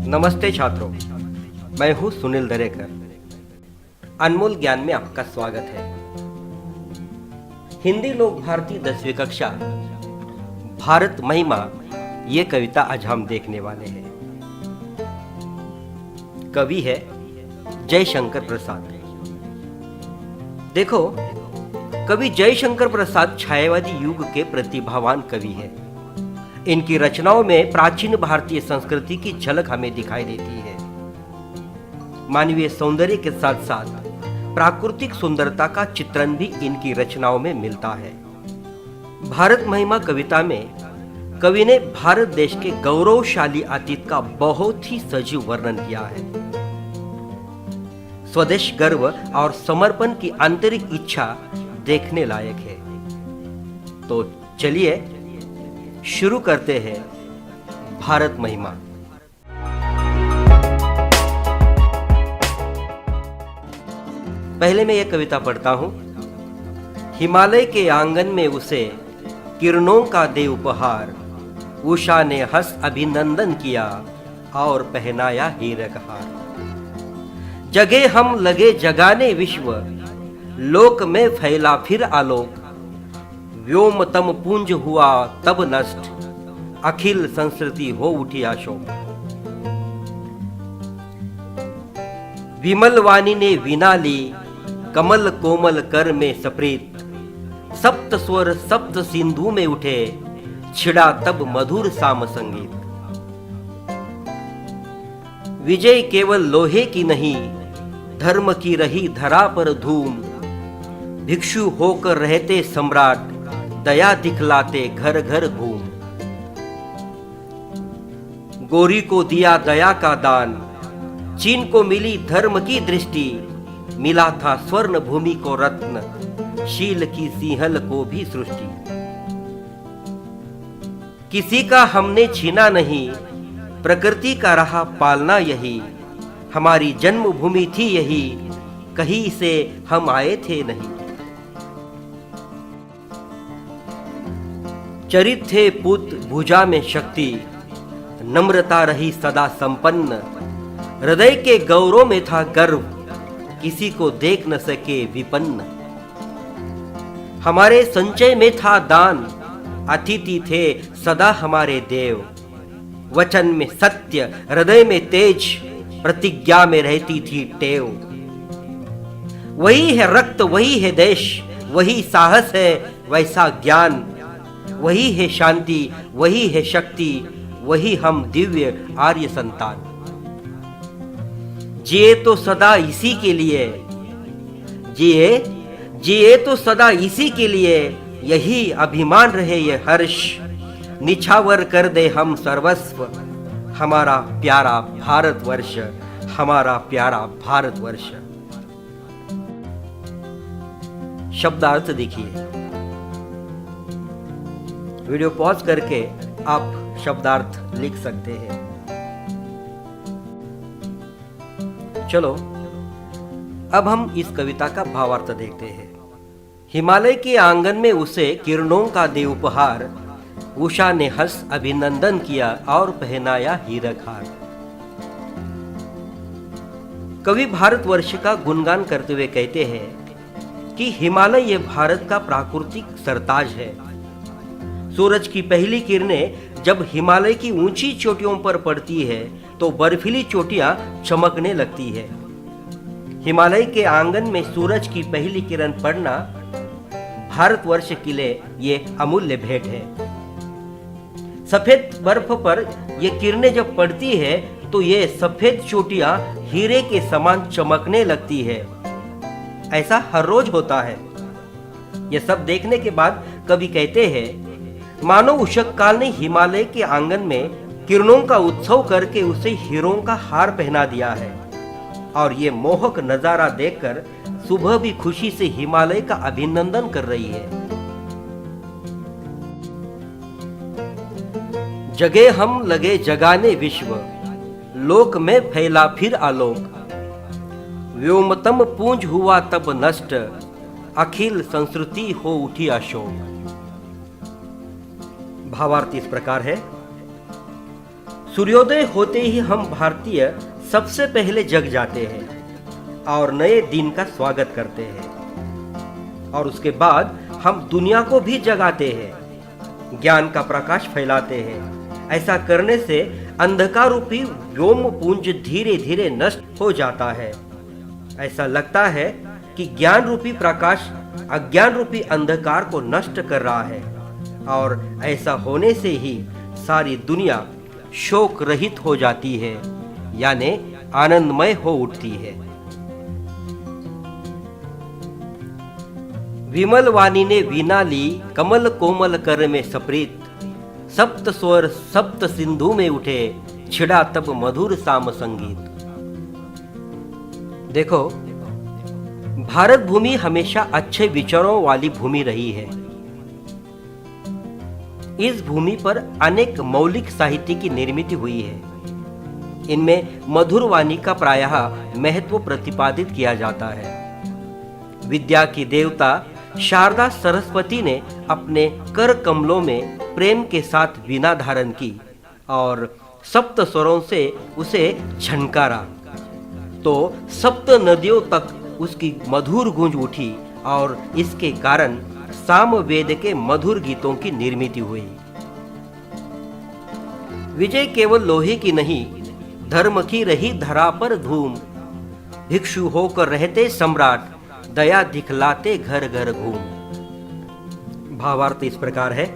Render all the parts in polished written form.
नमस्ते छात्रों, मैं हूं सुनील दरेकर। अनमोल ज्ञान में आपका स्वागत है। हिंदी लोक भारती 10वीं कक्षा भारत महिमा ये कविता आज हम देखने वाले हैं। कवि है जयशंकर प्रसाद। देखो, कवि जयशंकर प्रसाद छायावादी युग के प्रतिभावान कवि है। इनकी रचनाओं में प्राचीन भारतीय संस्कृति की झलक हमें दिखाई देती है। मानवीय सौंदर्य के साथ साथ प्राकृतिक सुंदरता का चित्रण भी इनकी रचनाओं में मिलता है। भारत महिमा कविता में कवि ने भारत देश के गौरवशाली अतीत का बहुत ही सजीव वर्णन किया है। स्वदेश गर्व और समर्पण की आंतरिक इच्छा देखने लायक है। तो चलिए शुरू करते हैं भारत महिमा। पहले मैं यह कविता पढ़ता हूं। हिमालय के आंगन में उसे किरणों का दे उपहार, उषा ने हंस अभिनंदन किया और पहनाया हीरक हार। जगे हम लगे जगाने विश्व, लोक में फैला फिर आलोक। व्योम तम पुंज हुआ तब नष्ट, अखिल संस्कृति हो उठी अशोक। विमल वाणी ने वीणा ली, कमल कोमल कर में सप्रीत। सप्त स्वर सप्त सिंधु में उठे, छिड़ा तब मधुर साम संगीत। विजय केवल लोहे की नहीं, धर्म की रही धरा पर धूम। भिक्षु होकर रहते सम्राट, दया दिखलाते घर घर घूम। गोरी को दिया दया का दान, चीन को मिली धर्म की दृष्टि। मिला था स्वर्ण भूमि को रत्न, शील की सिंहल को भी सृष्टि। किसी का हमने छीना नहीं, प्रकृति का रहा पालना यही। हमारी जन्मभूमि थी यही, कहीं से हम आए थे नहीं। चरित थे पुत भुजा में शक्ति, नम्रता रही सदा संपन्न। हृदय के गौरव में था गर्व, किसी को देख न सके विपन्न। हमारे संचय में था दान, अतिथि थे सदा हमारे देव। वचन में सत्य, हृदय में तेज, प्रतिज्ञा में रहती थी टेव। वही है रक्त, वही है देश, वही साहस है वैसा ज्ञान। वही है शांति, वही है शक्ति, वही हम दिव्य आर्य संतान। जिए तो सदा इसी के लिए, जिए तो सदा इसी के लिए। यही अभिमान रहे ये हर्ष, निछावर कर दे हम सर्वस्व। हमारा प्यारा भारतवर्ष, हमारा प्यारा भारतवर्ष। शब्दार्थ देखिए। वीडियो पॉज करके आप शब्दार्थ लिख सकते हैं। चलो अब हम इस कविता का भावार्थ देखते हैं। हिमालय के आंगन में उसे किरणों का दे उपहार, उषा ने हंस अभिनंदन किया और पहनाया हीरक हार। कवि भारतवर्ष का गुणगान करते हुए कहते हैं कि हिमालय ये भारत का प्राकृतिक सरताज है। सूरज की पहली किरणें जब हिमालय की ऊंची चोटियों पर पड़ती है तो बर्फीली चोटियां चमकने लगती है। हिमालय के आंगन में सूरज की पहली किरण पड़ना भारतवर्ष के लिए ये अमूल्य भेंट है। सफेद बर्फ पर ये किरणें जब पड़ती है तो ये सफेद चोटियां हीरे के समान चमकने लगती है। ऐसा हर रोज होता है। ये सब देखने के बाद कवि कहते हैं, मानो उषक काल ने हिमालय के आंगन में किरणों का उत्सव करके उसे हीरों का हार पहना दिया है। और ये मोहक नजारा देखकर सुबह भी खुशी से हिमालय का अभिनंदन कर रही है। जगे हम लगे जगाने विश्व, लोक में फैला फिर आलोक। व्योमतम पूंज हुआ तब नष्ट, अखिल संस्कृति हो उठी अशोक। भावार्थ इस प्रकार है। सूर्योदय होते ही हम भारतीय सबसे पहले जग जाते हैं और नए दिन का स्वागत करते हैं, और उसके बाद हम दुनिया को भी जगाते हैं, ज्ञान का प्रकाश फैलाते हैं। ऐसा करने से अंधकार रूपी व्योम पुंज धीरे धीरे नष्ट हो जाता है। ऐसा लगता है कि ज्ञान रूपी प्रकाश अज्ञान रूपी अंधकार को नष्ट कर रहा है, और ऐसा होने से ही सारी दुनिया शोक रहित हो जाती है, यानी आनंदमय हो उठती है। विमल वाणी ने वीणा ली, कमल कोमल कर में सप्रीत, सप्त स्वर सप्त सिंधु में उठे, छिड़ा तब मधुर साम संगीत। देखो, भारत भूमि हमेशा अच्छे विचारों वाली भूमि रही है। इस भूमि पर अनेक मौलिक साहित्य की निर्मित हुई है। इनमें मधुर वाणी का प्रायः महत्व प्रतिपादित किया जाता है। विद्या की देवता शारदा सरस्वती ने अपने कर कमलों में प्रेम के साथ वीणा धारण की और सप्त स्वरों से उसे झनकारा, तो सप्त नदियों तक उसकी मधुर गूंज उठी, और इसके कारण सामवेद के मधुर गीतों की निर्मित हुई। विजय केवल लोहे की नहीं, धर्म की रही धरा पर धूम, भिक्षु होकर रहते सम्राट, दया दिखलाते घर घर घूम। भावार्थ इस प्रकार है,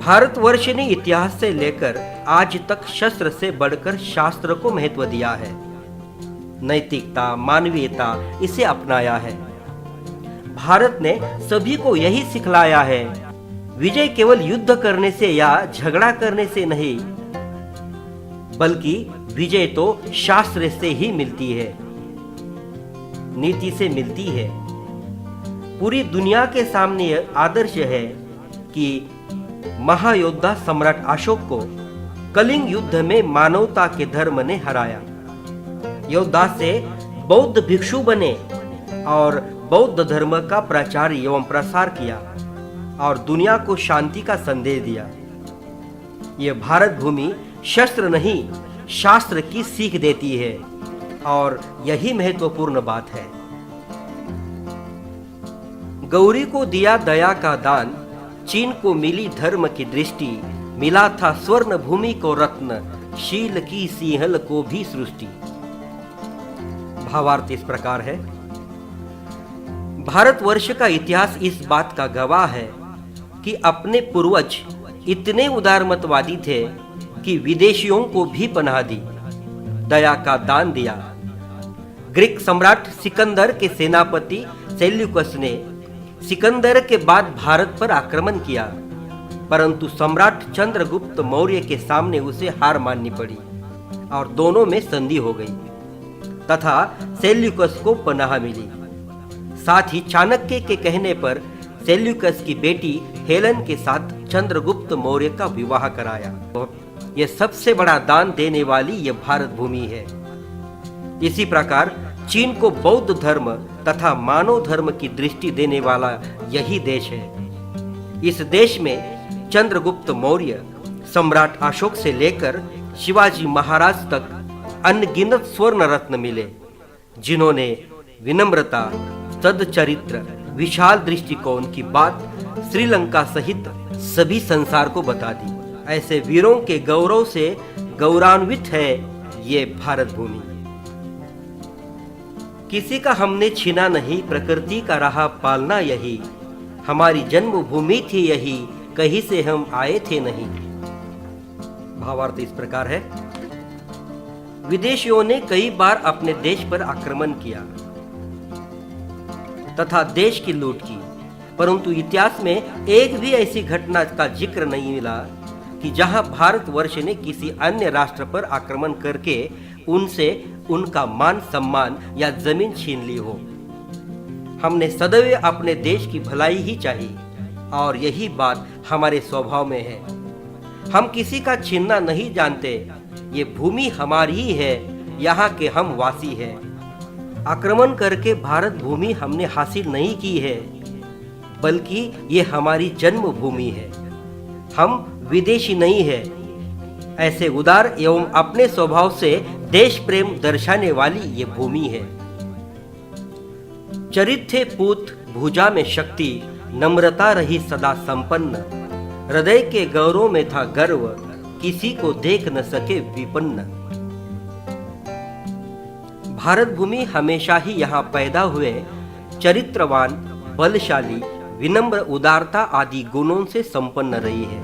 भारतवर्ष ने इतिहास से लेकर आज तक शस्त्र से बढ़कर शास्त्र को महत्व दिया है। नैतिकता, मानवीयता इसे अपनाया है। भारत ने सभी को यही सिखलाया है, विजय केवल युद्ध करने से या झगड़ा करने से नहीं, बल्कि विजय तो शास्त्र से ही मिलती है, नीति से मिलती है। पूरी दुनिया के सामने आदर्श है कि महायोद्धा सम्राट अशोक को कलिंग युद्ध में मानवता के धर्म ने हराया। योद्धा से बौद्ध भिक्षु बने और बौद्ध धर्म का प्रचार एवं प्रसार किया और दुनिया को शांति का संदेश दिया। यह भारत भूमि शस्त्र नहीं, शास्त्र की सीख देती है, और यही महत्वपूर्ण बात है। गौरी को दिया दया का दान, चीन को मिली धर्म की दृष्टि, मिला था स्वर्ण भूमि को रत्न, शील की सिंहल को भी सृष्टि। भावार्थ इस प्रकार है, भारतवर्ष का इतिहास इस बात का गवाह है कि अपने पूर्वज इतने उदारमतवादी थे कि विदेशियों को भी पनाह दी, दया का दान दिया। ग्रीक सम्राट सिकंदर के सेनापति सेल्यूकस ने सिकंदर के बाद भारत पर आक्रमण किया, परंतु सम्राट चंद्रगुप्त मौर्य के सामने उसे हार माननी पड़ी और दोनों में संधि हो गई तथा सेल्यूकस को पनाह मिली। साथ ही चाणक्य के कहने पर सेल्यूकस की बेटी हेलेन के साथ चंद्रगुप्त मौर्य का विवाह कराया। यह सबसे बड़ा दान देने वाली यह भारत भूमि है। इसी प्रकार चीन को बौद्ध धर्म तथा मानव धर्म की दृष्टि देने वाला यही देश है। इस देश में चंद्रगुप्त मौर्य, सम्राट अशोक से लेकर शिवाजी महाराज तक अनगिनत स्वर्ण रत्न मिले, जिन्होंने विनम्रता, सद्चरित्र, विशाल दृष्टिकोण की बात श्रीलंका सहित सभी संसार को बता दी। ऐसे वीरों के गौरव से गौरवान्वित है ये भारत भूमि। किसी का हमने छीना नहीं, प्रकृति का रहा पालना यही, हमारी जन्मभूमि थी यही, कहीं से हम आए थे नहीं। भावार्थ इस प्रकार है, विदेशियों ने कई बार अपने देश पर आक्रमण किया तथा देश की लूट की, परंतु इतिहास में एक भी ऐसी घटना का जिक्र नहीं मिला कि जहां भारतवर्ष ने किसी अन्य राष्ट्र पर आक्रमण करके उनसे उनका मान सम्मान या जमीन छीन ली हो। हमने सदैव अपने देश की भलाई ही चाहिए और यही बात हमारे स्वभाव में है। हम किसी का छीनना नहीं जानते, ये भूमि हमारी ही है, यहाँ के हम वासी हैं। आक्रमण करके भारत भूमि हमने हासिल नहीं की है, बल्कि ये हमारी जन्म भूमि है। हम विदेशी नहीं है, ऐसे उदार एवं अपने स्वभाव से देश प्रेम दर्शाने वाली ये भूमि है। चरित थे पूत भुजा में शक्ति, नम्रता रही सदा संपन्न, हृदय के गौरव में था गर्व, किसी को देख न सके विपन्न। भारत भूमि हमेशा ही यहाँ पैदा हुए चरित्रवान, बलशाली, विनम्र, उदारता आदि गुणों से संपन्न रही है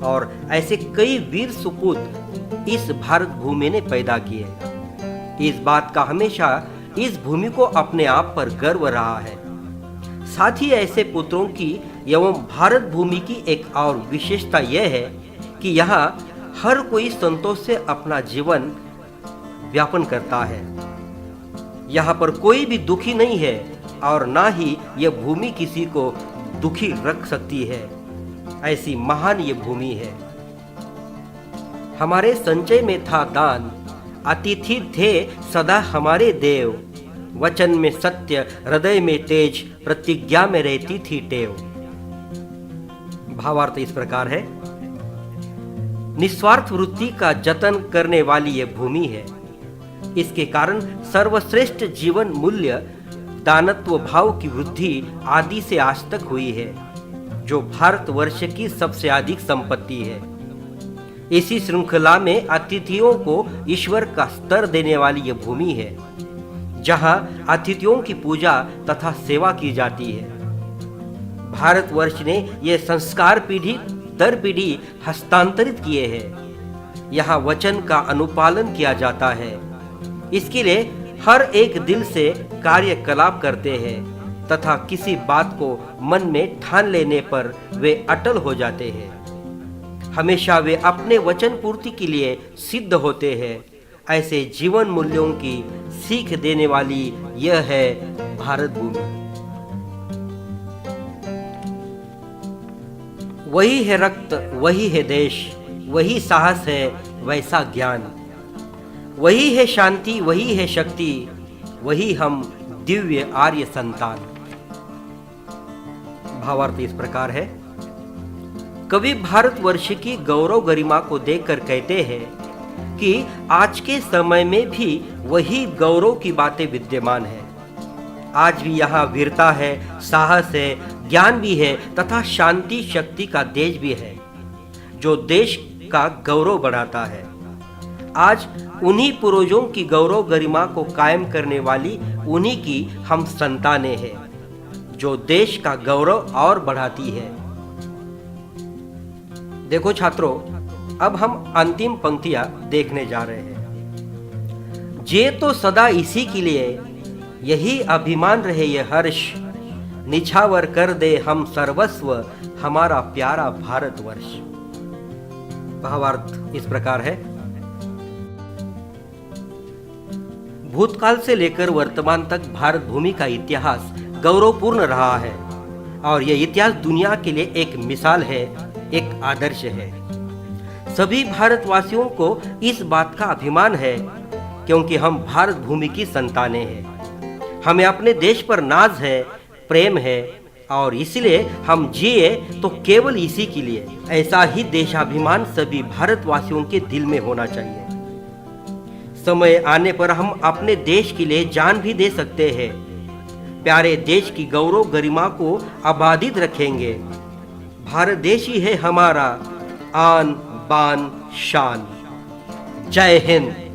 और ऐसे कई वीर सुपूत इस भारत भूमि ने पैदा किए। इस बात का हमेशा इस भूमि को अपने आप पर गर्व रहा है। साथ ही ऐसे पुत्रों की एवं भारत भूमि की एक और विशेषता यह है कि यहाँ हर कोई संतोष से अपना जीवन व्यापन करता है। यहाँ पर कोई भी दुखी नहीं है और ना ही यह भूमि किसी को दुखी रख सकती है। ऐसी महान ये भूमि है। हमारे संचय में था दान, अतिथि थे सदा हमारे देव, वचन में सत्य, हृदय में तेज, प्रतिज्ञा में रहती थी टेव। भावार्थ इस प्रकार है, निस्वार्थ वृत्ति का जतन करने वाली यह भूमि है। इसके कारण सर्वश्रेष्ठ जीवन मूल्य, दानत्व भाव की वृद्धि आदि से आज तक हुई है, जो भारतवर्ष की सबसे अधिक संपत्ति है। इसी श्रृंखला में अतिथियों को ईश्वर का स्तर देने वाली यह भूमि है, जहां अतिथियों की पूजा तथा सेवा की जाती है। भारतवर्ष ने यह संस्कार पीढ़ी दर पीढ़ी हस्तांतरित किए हैं। यहाँ वचन का अनुपालन किया जाता है। इसके लिए हर एक दिल से कार्यकलाप करते हैं तथा किसी बात को मन में ठान लेने पर वे अटल हो जाते हैं। हमेशा वे अपने वचन पूर्ति के लिए सिद्ध होते हैं। ऐसे जीवन मूल्यों की सीख देने वाली यह है भारत भूमि। वही है रक्त, वही है देश, वही साहस है, वैसा ज्ञान, वही है शांति, वही है शक्ति, वही हम दिव्य आर्य संतान। भावार्थ इस प्रकार है, कवि भारतवर्ष की गौरव गरिमा को देखकर कहते हैं कि आज के समय में भी वही गौरव की बातें विद्यमान है। आज भी यहाँ वीरता है, साहस है, ज्ञान भी है तथा शांति शक्ति का देश भी है, जो देश का गौरव बढ़ाता है। आज उन्हीं पूर्वजों की गौरव गरिमा को कायम करने वाली उन्हीं की हम संतानें हैं, जो देश का गौरव और बढ़ाती है। देखो छात्रों, अब हम अंतिम पंक्तियां देखने जा रहे हैं। जे तो सदा इसी के लिए, यही अभिमान रहे ये हर्ष, निछावर कर दे हम सर्वस्व, हमारा प्यारा भारतवर्ष। भावार्थ इस प्रकार है, भूतकाल से लेकर वर्तमान तक भारत भूमि का इतिहास गौरवपूर्ण रहा है और यह इतिहास दुनिया के लिए एक मिसाल है, एक आदर्श है। सभी भारतवासियों को इस बात का अभिमान है क्योंकि हम भारत भूमि की संतानें हैं। हमें अपने देश पर नाज है, प्रेम है और इसलिए हम जिए तो केवल इसी के लिए। ऐसा ही देशाभिमान सभी भारतवासियों के दिल में होना चाहिए। समय आने पर हम अपने देश के लिए जान भी दे सकते हैं। प्यारे देश की गौरव गरिमा को आबादित रखेंगे। भारत देश ही है हमारा आन बान शान। जय हिंद।